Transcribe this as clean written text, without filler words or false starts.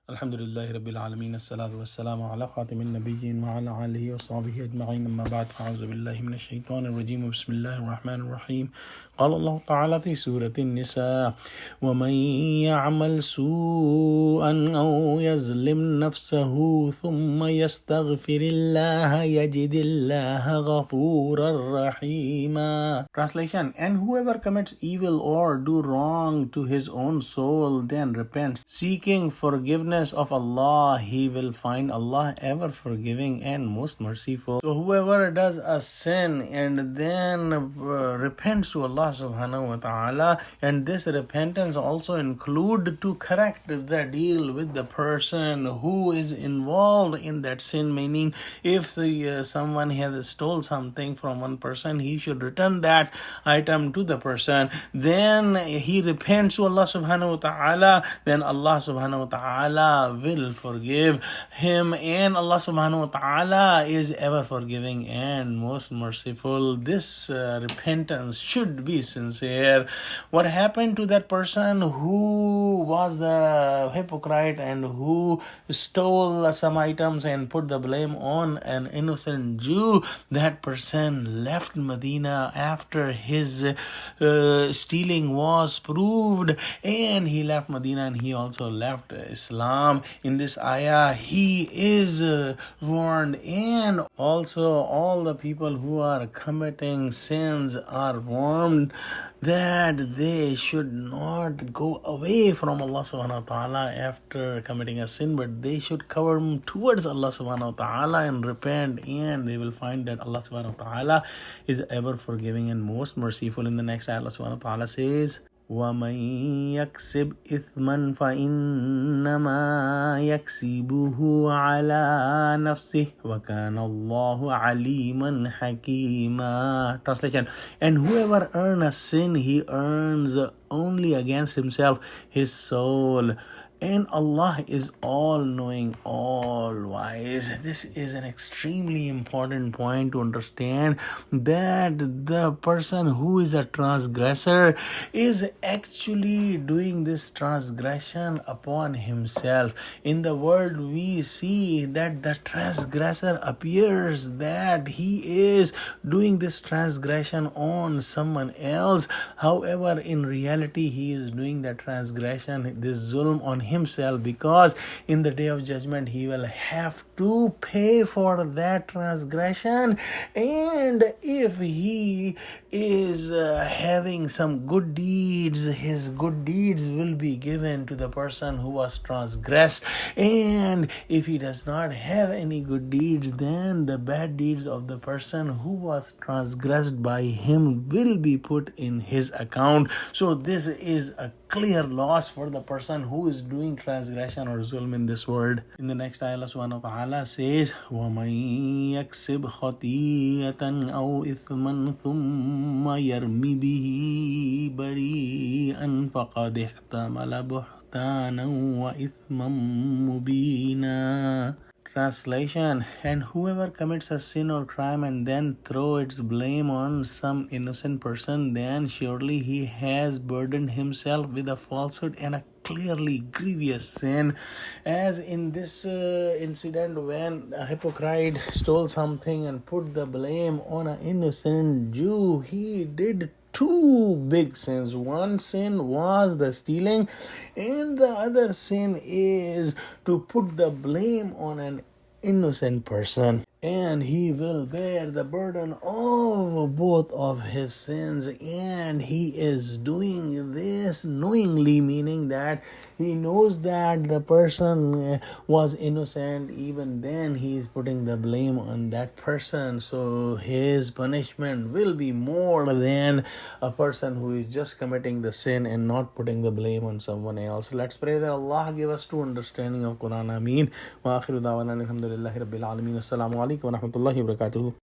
Alhamdulillahi Rabbil Alameen, as-salatu was-salamu ala khatimin nabiyyin wa ala alihi wa sahbihi ajma'in, amma ba'd, fa'auzu billahi minash shaitanir rajim, bismillahir rahmanir rahim. Qala Allah ta'ala fi Surah An-Nisa, wa man ya'mal su'an aw yazlim nafsahu thumma yastaghfirillaha yajidillaha ghafurar rahima. Translation: and whoever commits evil or do wrong to his own soul, then repents, seeking forgiveness of Allah, he will find Allah ever forgiving and most merciful. So whoever does a sin and then repents to Allah subhanahu wa ta'ala, and this repentance also include to correct the deal with the person who is involved in that sin, meaning if someone has stole something from one person, he should return that item to the person. Then he repents to Allah subhanahu wa ta'ala, then Allah subhanahu wa ta'ala will forgive him, and Allah subhanahu wa ta'ala is ever forgiving and most merciful. This repentance should be sincere. What happened to that person who was the hypocrite and who stole some items and put the blame on an innocent Jew? That person left Medina after his stealing was proved, and he left Medina and he also left Islam. In this ayah, he is warned, and also all the people who are committing sins are warned that they should not go away from Allah subhanahu wa ta'ala after committing a sin, but they should come towards Allah subhanahu wa ta'ala and repent, and they will find that Allah subhanahu wa ta'ala is ever forgiving and most merciful. In the next ayah, Allah subhanahu wa ta'ala says, وَمَنْ يَكْسِبْ إِثْمًا فَإِنَّمَا يَكْسِبُهُ عَلَى نَفْسِهِ وَكَانَ اللَّهُ عَلِيمًا حَكِيمًا. Translation: and whoever earns a sin, he earns only against himself, his soul, and Allah is all-knowing, all-wise. This is an extremely important point to understand, that the person who is a transgressor is actually doing this transgression upon himself. In the world, we see that the transgressor appears that he is doing this transgression on someone else. However, in reality, he is doing that transgression, this zulm, on himself, because in the day of judgment he will have to pay for that transgression. And if he is having some good deeds, his good deeds will be given to the person who was transgressed, and if he does not have any good deeds, then the bad deeds of the person who was transgressed by him will be put in his account. So this is a clear loss for the person who is doing transgression or zulm in this world. In the next ayah, Allah subhanahu wa ta'ala says, وَمَنْ يَكْسِبْ خَطِيئَةً أَوْ إِثْمًا ثُمَّ يَرْمِ بِهِ بَرِيئًا فَقَدِ احْتَمَلَ بُهْتَانًا وَإِثْمًا مُبِينًا. Translation: and whoever commits a sin or crime and then throw its blame on some innocent person, then surely he has burdened himself with a falsehood and a clearly grievous sin. As in this incident, when a hypocrite stole something and put the blame on an innocent Jew, he did two big sins. One sin was the stealing, and the other sin is to put the blame on an innocent person, and he will bear the burden of both of his sins. And he is doing this knowingly, meaning that he knows that the person was innocent. Even then he is putting the blame on that person, so his punishment will be more than a person who is just committing the sin and not putting the blame on someone else. Let's pray that Allah give us true understanding of Quran. Ameen. Wa akhiru da'wana alhamdulillahi rabbil alameen. Assalamu alaikum wa rahmatullahi wa barakatuh.